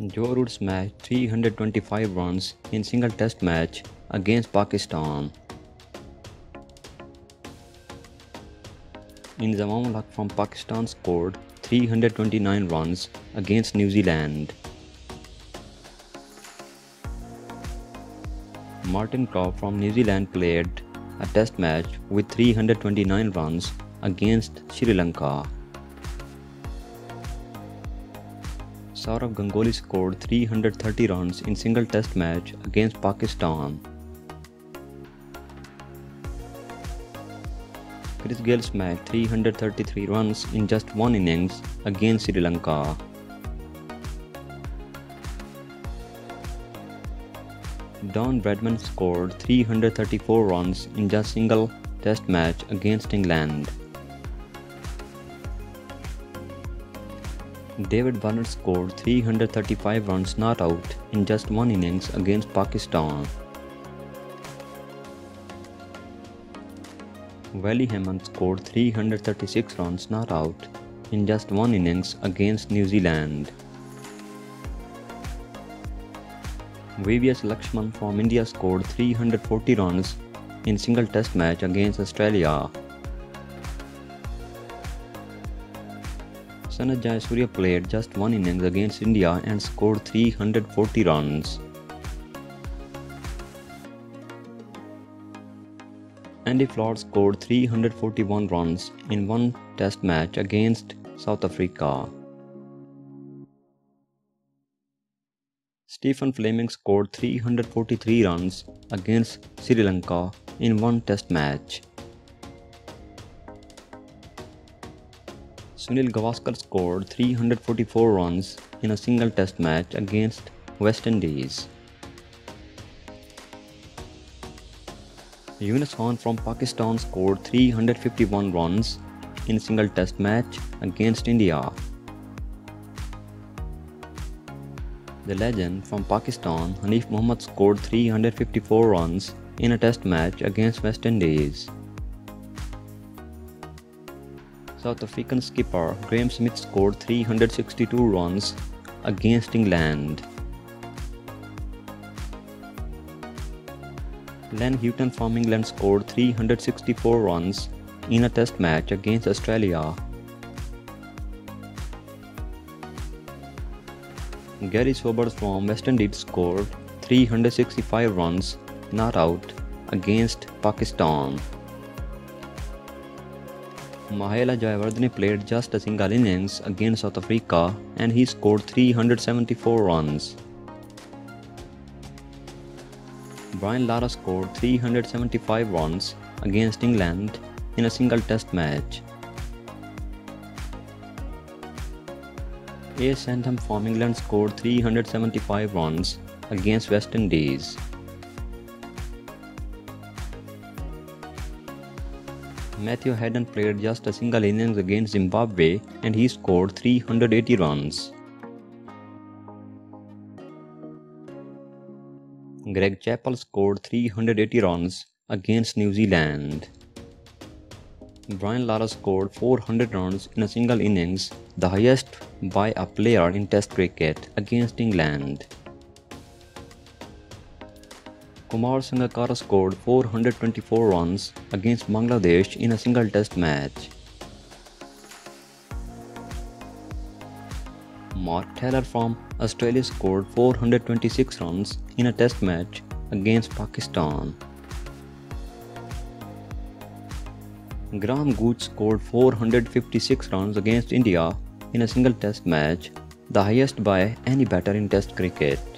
Joe Root smashed 325 runs in single test match against Pakistan. Inzamam Ulhaq from Pakistan scored 329 runs against New Zealand. Martin Crowe from New Zealand played a test match with 329 runs against Sri Lanka. Saurav Ganguly scored 330 runs in single test match against Pakistan. Chris Gayle smashed 333 runs in just one innings against Sri Lanka. Don Bradman scored 334 runs in just single test match against England. David Warner scored 335 runs not out in just one innings against Pakistan. Wally Hammond scored 336 runs not out in just one innings against New Zealand. VVS Lakshman from India scored 340 runs in single test match against Australia. Sanjay Surya played just one innings against India and scored 340 runs. Andy Flood scored 341 runs in one test match against South Africa. Stephen Fleming scored 343 runs against Sri Lanka in one test match. Sunil Gavaskar scored 344 runs in a single test match against West Indies. Yunus Khan from Pakistan scored 351 runs in a single test match against India. The legend from Pakistan, Hanif Mohammad scored 354 runs in a test match against West Indies. South African skipper Graeme Smith scored 362 runs against England. Len Houghton from England scored 364 runs in a test match against Australia. Gary Sobers from West Indies scored 365 runs not out against Pakistan. Mahela Jayawardene played just a single innings against South Africa and he scored 374 runs. Brian Lara scored 375 runs against England in a single test match. A. Sandham from England scored 375 runs against West Indies. Matthew Hayden played just a single innings against Zimbabwe and he scored 380 runs. Greg Chappell scored 380 runs against New Zealand. Brian Lara scored 400 runs in a single innings, the highest by a player in Test cricket against England. Kumar Sangakkara scored 424 runs against Bangladesh in a single test match. Mark Taylor from Australia scored 426 runs in a test match against Pakistan. Graham Gooch scored 456 runs against India in a single test match, the highest by any batter in Test cricket.